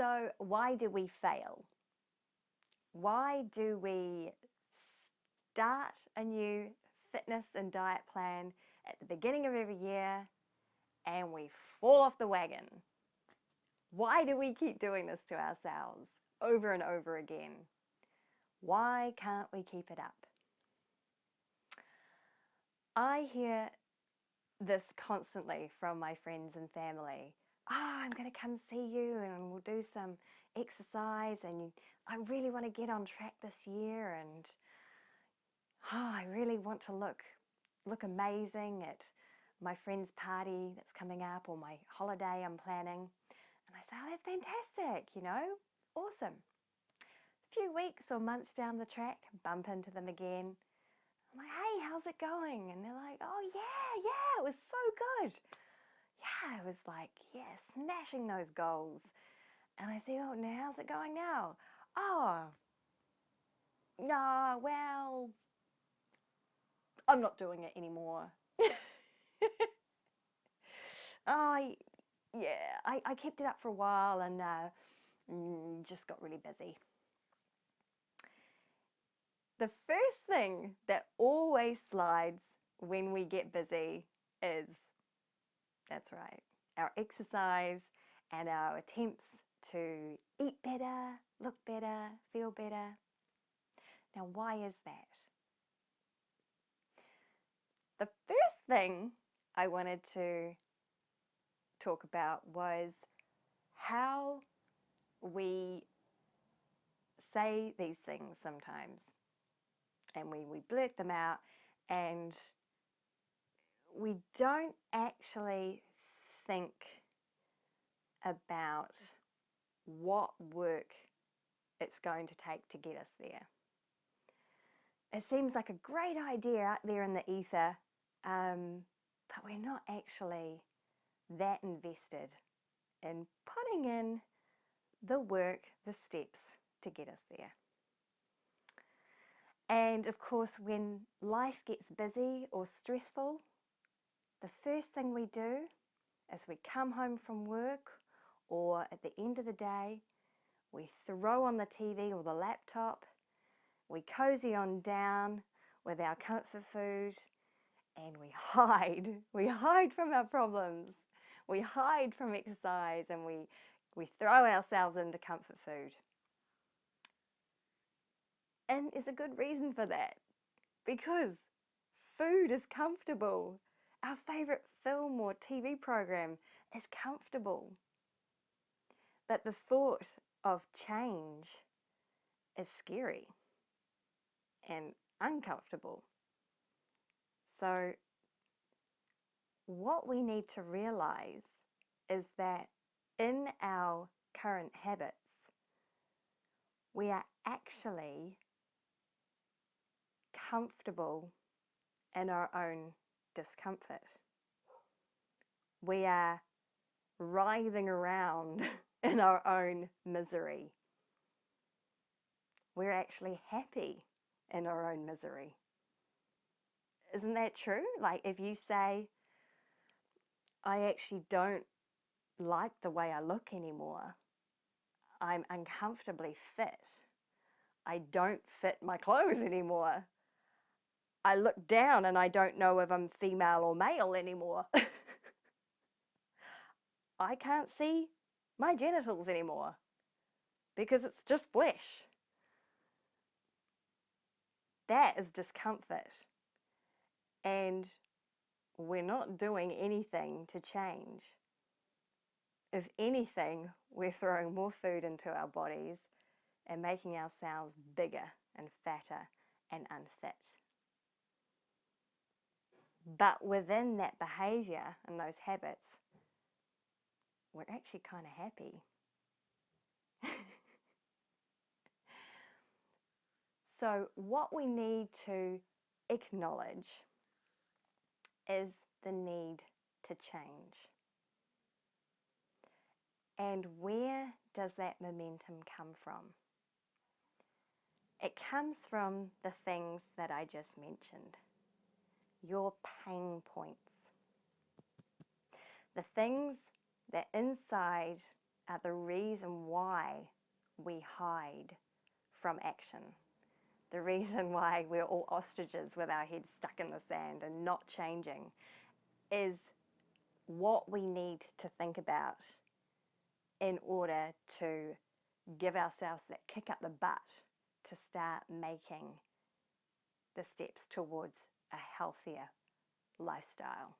So why do we fail? Why do we start a new fitness and diet plan at the beginning of every year and we fall off the wagon? Why do we keep doing this to ourselves over and over again? Why can't we keep it up? I hear this constantly from my friends and family. Oh, I'm going to come see you and we'll do some exercise and I really want to get on track this year and I really want to look amazing at my friend's party that's coming up or my holiday I'm planning. And I say, oh, that's fantastic, awesome. A few weeks or months down the track, bump into them again. I'm like, hey, how's it going? And they're like, oh yeah, it was so good. Yeah, it was like, smashing those goals. And I say, oh, now how's it going now? Oh, no, well, I'm not doing it anymore. I kept it up for a while and just got really busy. The first thing that always slides when we get busy is, that's right, our exercise and our attempts to eat better, look better, feel better. Now, why is that? The first thing I wanted to talk about was how we say these things sometimes and we blurt them out and we don't actually think about what work it's going to take to get us there. It seems like a great idea out there in the ether, but we're not actually that invested in putting in the work, the steps to get us there. And of course, when life gets busy or stressful, the first thing we do is we come home from work or at the end of the day, we throw on the TV or the laptop, we cozy on down with our comfort food and we hide. We hide from our problems. We hide from exercise and we throw ourselves into comfort food. And there's a good reason for that, because food is comfortable. Our favorite film or TV program is comfortable. But the thought of change is scary and uncomfortable. So what we need to realize is that in our current habits, we are actually comfortable in our own discomfort. We are writhing around in our own misery. We're actually happy in our own misery. Isn't that true? Like if you say, I actually don't like the way I look anymore. I'm uncomfortably fit. I don't fit my clothes anymore. I look down and I don't know if I'm female or male anymore. I can't see my genitals anymore because it's just flesh. That is discomfort. And we're not doing anything to change. If anything, we're throwing more food into our bodies and making ourselves bigger and fatter and unfit. But within that behavior and those habits, we're actually kind of happy. So what we need to acknowledge is the need to change. And where does that momentum come from? It comes from the things that I just mentioned. Your pain points. The things that inside are the reason why we hide from action. The reason why we're all ostriches with our heads stuck in the sand and not changing is what we need to think about in order to give ourselves that kick up the butt to start making the steps towards a healthier lifestyle.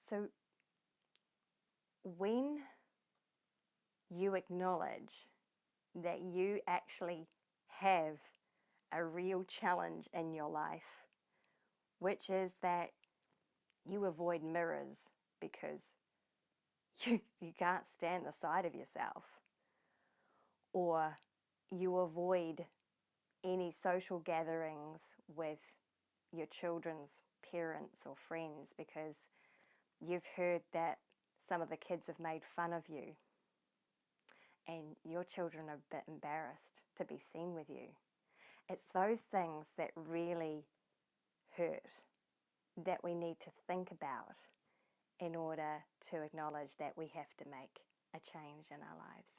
So when you acknowledge that you actually have a real challenge in your life, which is that you avoid mirrors because you can't stand the sight of yourself, or you avoid any social gatherings with your children's parents or friends because you've heard that some of the kids have made fun of you and your children are a bit embarrassed to be seen with you. It's those things that really hurt that we need to think about in order to acknowledge that we have to make a change in our lives.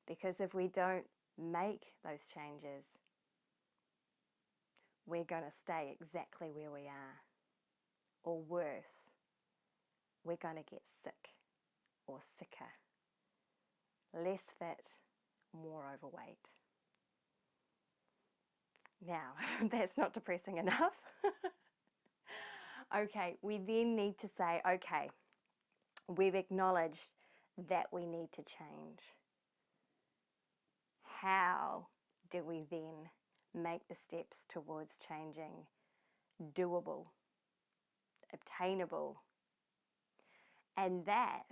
Because if we don't make those changes, we're going to stay exactly where we are. Or worse, we're going to get sick or sicker, less fit, more overweight. Now, that's not depressing enough. Okay, we then need to say, okay, we've acknowledged that we need to change. How do we then make the steps towards changing doable, obtainable? And that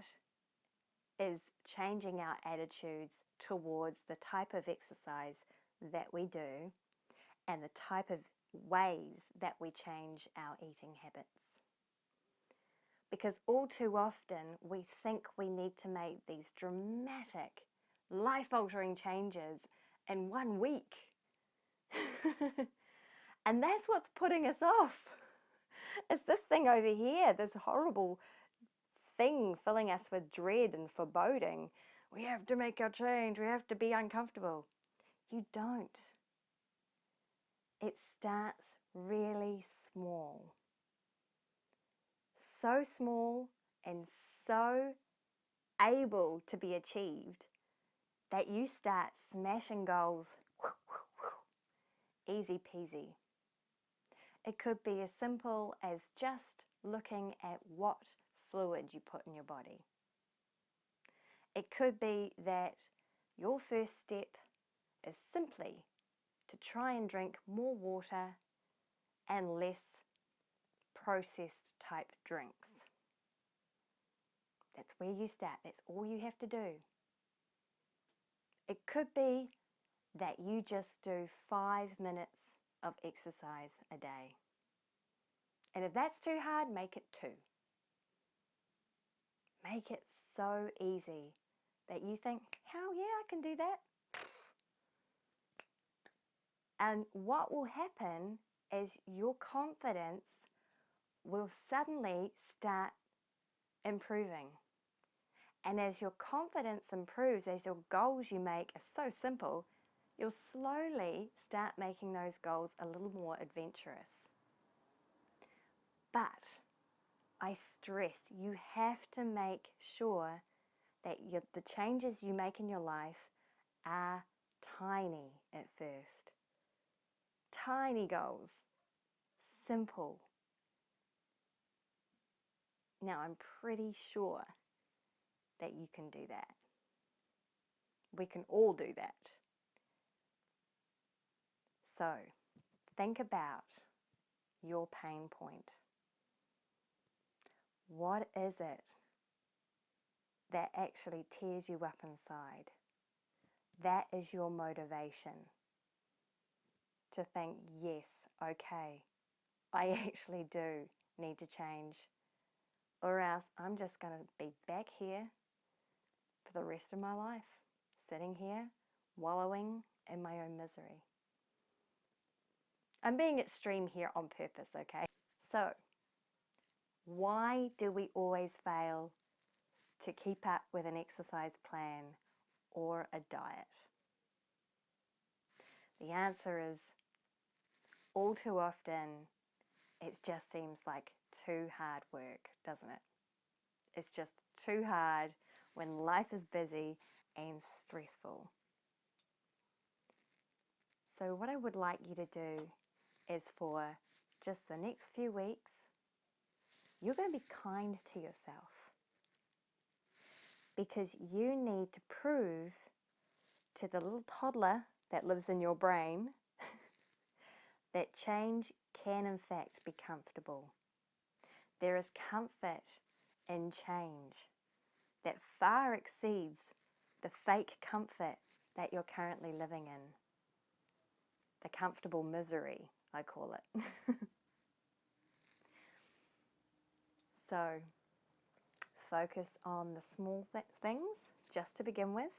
is changing our attitudes towards the type of exercise that we do and the type of ways that we change our eating habits. Because all too often we think we need to make these dramatic, life-altering changes in 1 week. And that's what's putting us off. It's this thing over here, this horrible thing filling us with dread and foreboding. We have to make our change. We have to be uncomfortable. You don't. It starts really small. So small and so able to be achieved that you start smashing goals easy peasy. It could be as simple as just looking at what fluid you put in your body. It could be that your first step is simply to try and drink more water and less processed type drinks. That's where you start. That's all you have to do. It could be that you just do 5 minutes of exercise a day. And if that's too hard, make it 2. Make it so easy that you think, hell yeah, I can do that. And what will happen is your confidence will suddenly start improving. And as your confidence improves, as your goals you make are so simple, you'll slowly start making those goals a little more adventurous. But I stress, you have to make sure that the changes you make in your life are tiny at first. Tiny goals. Simple. Now, I'm pretty sure that you can do that. We can all do that. So, think about your pain point. What is it that actually tears you up inside? That is your motivation to think, yes, okay, I actually do need to change, or else I'm just going to be back here for the rest of my life, sitting here, wallowing in my own misery. I'm being extreme here on purpose, okay? So, why do we always fail to keep up with an exercise plan or a diet? The answer is all too often it just seems like too hard work, doesn't it? It's just too hard when life is busy and stressful. So what I would like you to do is for just the next few weeks, you're going to be kind to yourself because you need to prove to the little toddler that lives in your brain that change can in fact be comfortable. There is comfort in change that far exceeds the fake comfort that you're currently living in. The comfortable misery, I call it. So focus on the small things just to begin with,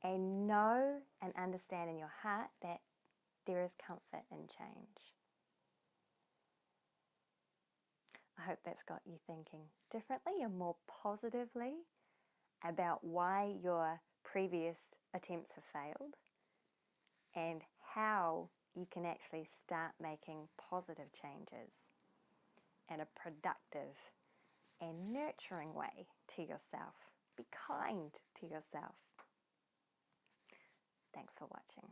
and know and understand in your heart that there is comfort in change. I hope that's got you thinking differently and more positively about why your previous attempts have failed and how you can actually start making positive changes in a productive and nurturing way to yourself. Be kind to yourself. Thanks for watching.